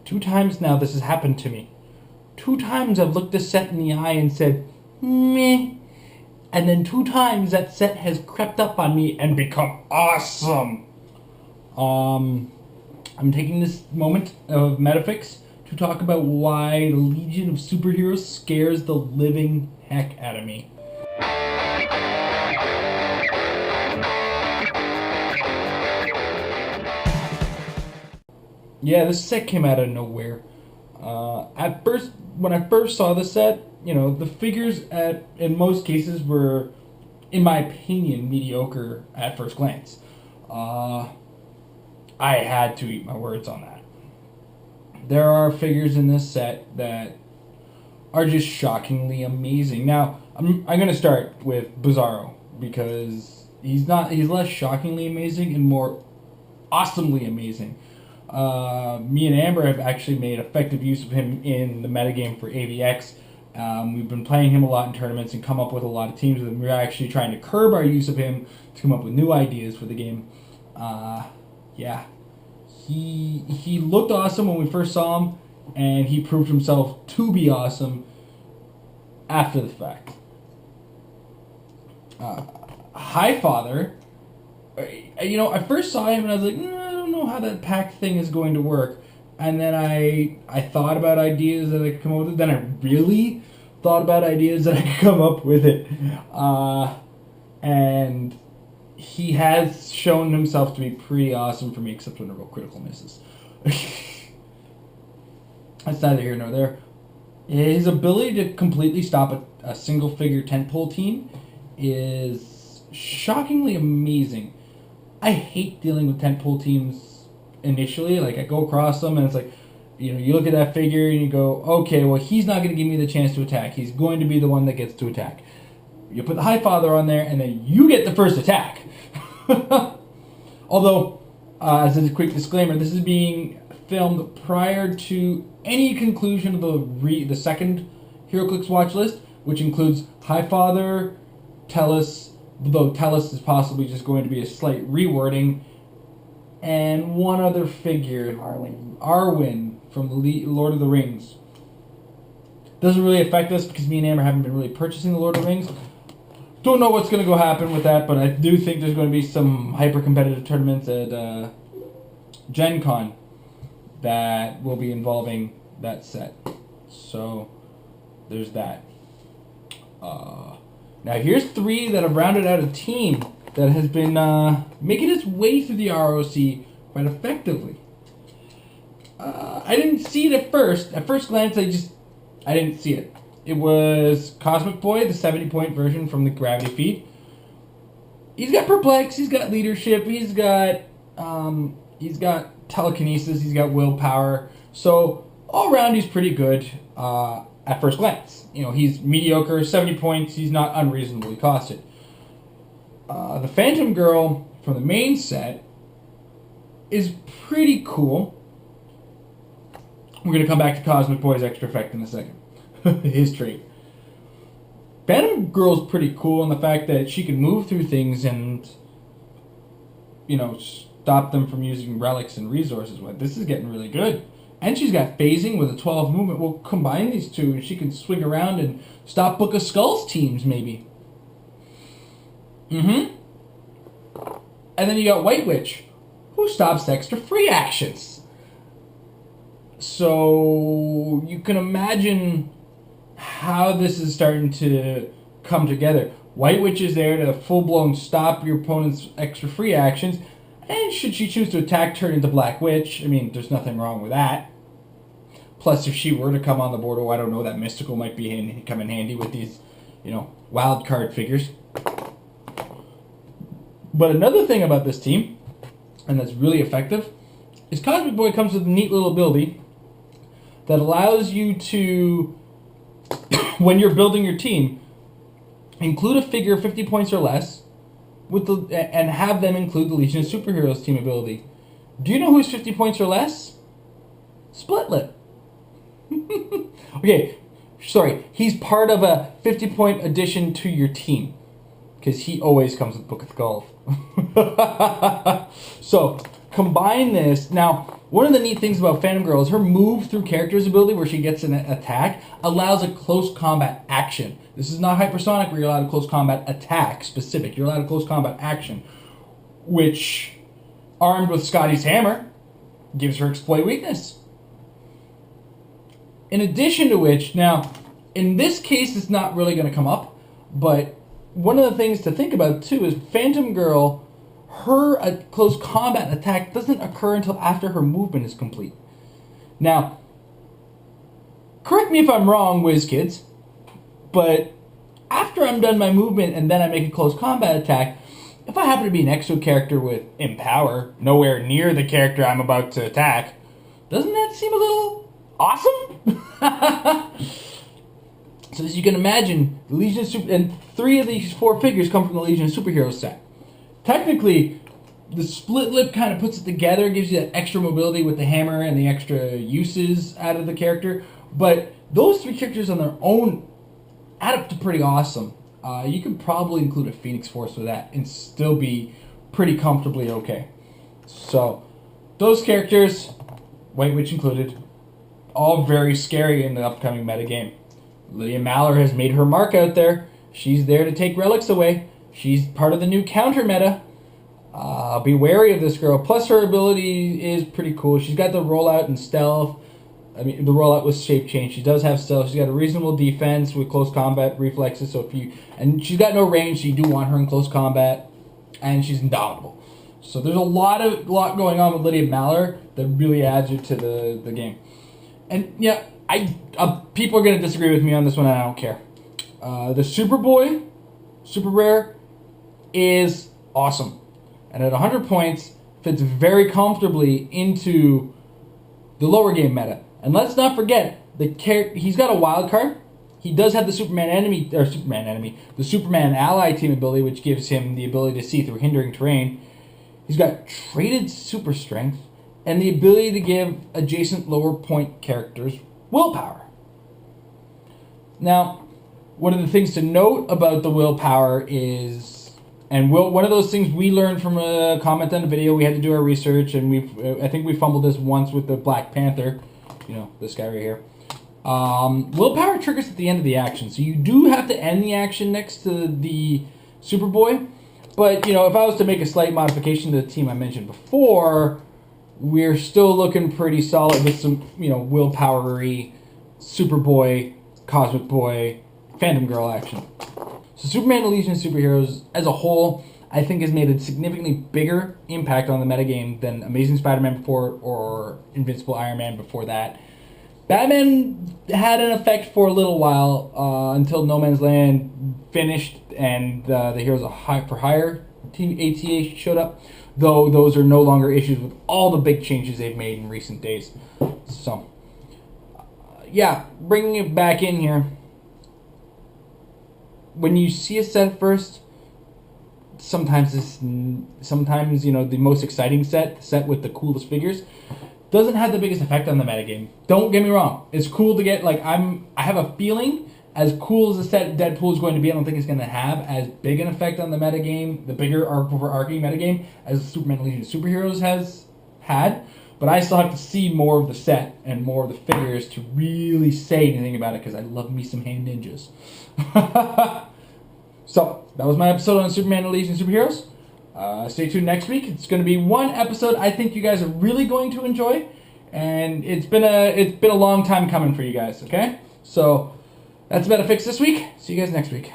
2 times now this has happened to me. 2 times I've looked this set in the eye and said, meh. And then 2 times that set has crept up on me and become awesome. I'm taking this moment of Metafix to talk about why the Legion of Superheroes scares the living heck out of me. Yeah, this set came out of nowhere. At first, when I first saw the set, you know, the figures in most cases were, in my opinion, mediocre at first glance. I had to eat my words on that. There are figures in this set that are just shockingly amazing. Now, I'm going to start with Bizarro because he's less shockingly amazing and more awesomely amazing. Me and Amber have actually made effective use of him in the metagame for AVX. We've been playing him a lot in tournaments and come up with a lot of teams with him. We're actually trying to curb our use of him to come up with new ideas for the game. Yeah. He looked awesome when we first saw him, and he proved himself to be awesome after the fact. Highfather, you know, I first saw him and I was like, I don't know how that pack thing is going to work. And then I thought about ideas that I could come up with it. Then I really thought about ideas that I could come up with it. And he has shown himself to be pretty awesome for me, except when a real critical misses. That's neither here nor there. His ability to completely stop a single figure tentpole team is shockingly amazing. I hate dealing with tentpole teams initially. Like, I go across them and it's like, you know, you look at that figure and you go, okay, well, he's not going to give me the chance to attack. He's going to be the one that gets to attack. You put the Highfather on there and then you get the first attack. Although, as a quick disclaimer, this is being filmed prior to any conclusion of the second Heroclix Watchlist, which includes Highfather, Tellus, though Tellus is possibly just going to be a slight rewording, and one other figure, Arwen from the Lord of the Rings. Doesn't really affect us because me and Amber haven't been really purchasing the Lord of the Rings. Don't know what's going to go happen with that, but I do think there's going to be some hyper-competitive tournaments at Gen Con that will be involving that set. So, there's that. Now here's 3 that have rounded out a team that has been making its way through the ROC quite effectively. I didn't see it at first. At first glance, I didn't see it. It was Cosmic Boy, the 70-point version from the Gravity Feed. He's got Perplex, he's got Leadership, he's got Telekinesis, he's got Willpower. So, all around, he's pretty good at first glance. You know, he's mediocre, 70 points, he's not unreasonably costed. The Phantom Girl from the main set is pretty cool. We're going to come back to Cosmic Boy's extra effect in a second. His trait. Phantom Girl's pretty cool in the fact that she can move through things and, you know, stop them from using relics and resources. Well, this is getting really good. And she's got phasing with a 12 movement. We'll combine these two and she can swing around and stop Book of Skulls teams, maybe. And then you got White Witch, who stops extra free actions. So you can imagine how this is starting to come together. White Witch is there to full-blown stop your opponent's extra free actions, and should she choose to attack, turn into Black Witch, I mean, there's nothing wrong with that. Plus, if she were to come on the board, oh, I don't know, that Mystical might be come in handy with these, you know, wild card figures. But another thing about this team, and that's really effective, is Cosmic Boy comes with a neat little ability that allows you to, when you're building your team, include a figure 50 points or less, and have them include the Legion of Superheroes team ability. Do you know who's 50 points or less? Split Lip. Okay, sorry. He's part of a 50-point addition to your team. Because he always comes with Book of Skulls. So, combine this. Now, One of the neat things about Phantom Girl is her move through character's ability, where she gets an attack, allows a close combat action. This is not hypersonic, where you're allowed a close combat attack specific. You're allowed a close combat action, which, armed with Scotty's hammer, gives her exploit weakness. In addition to which, now, in this case, it's not really going to come up, but one of the things to think about, too, is Phantom Girl, her close combat attack doesn't occur until after her movement is complete. Now, correct me if I'm wrong, WizKids, but after I'm done my movement and then I make a close combat attack, if I happen to be next to a character with Empower, nowhere near the character I'm about to attack, doesn't that seem a little awesome? So as you can imagine, the Legion of and 3 of these 4 figures come from the Legion of Superheroes set. Technically, the split lip kind of puts it together, gives you that extra mobility with the hammer and the extra uses out of the character. But those 3 characters on their own add up to pretty awesome. You could probably include a Phoenix Force with that and still be pretty comfortably okay. So, those characters, White Witch included, all very scary in the upcoming metagame. Lydia Mallory has made her mark out there. She's there to take relics away. She's part of the new counter meta. Be wary of this girl. Plus, her ability is pretty cool. She's got the rollout and stealth. I mean, the rollout with shape change. She does have stealth. She's got a reasonable defense with close combat reflexes. And she's got no range, so you do want her in close combat. And she's indomitable. So there's a lot going on with Lydia Mallory that really adds her to the game. And yeah, people are going to disagree with me on this one, and I don't care. The Superboy, super rare, is awesome. And at 100 points, fits very comfortably into the lower game meta. And let's not forget, he's got a wild card. He does have the the Superman ally team ability, which gives him the ability to see through hindering terrain. He's got traded super strength and the ability to give adjacent lower point characters willpower. Now, one of the things to note about the willpower is, one of those things we learned from a comment on the video, we had to do our research, and I think we fumbled this once with the Black Panther, this guy right here. Willpower triggers at the end of the action, so you do have to end the action next to the Superboy, but, if I was to make a slight modification to the team I mentioned before, we're still looking pretty solid with some, willpower-y Superboy, Cosmic Boy, Phantom Girl action. So Superman and Legion of Superheroes as a whole, I think, has made a significantly bigger impact on the metagame than Amazing Spider-Man before or Invincible Iron Man before that. Batman had an effect for a little while until No Man's Land finished and the Heroes for Hire Team ATA showed up, though those are no longer issues with all the big changes they've made in recent days. So, yeah, bringing it back in here. When you see a set first, sometimes the most exciting set with the coolest figures, doesn't have the biggest effect on the metagame. Don't get me wrong. It's cool to get, I have a feeling, as cool as the set Deadpool is going to be, I don't think it's going to have as big an effect on the metagame, the bigger overarching metagame, as Superman Legion of Superheroes has had. But I still have to see more of the set and more of the figures to really say anything about it, because I love me some hand ninjas. So, that was my episode on Superman and Legion of Superheroes. Stay tuned next week. It's going to be one episode I think you guys are really going to enjoy, and it's been a long time coming for you guys. Okay, so that's about a fix this week. See you guys next week.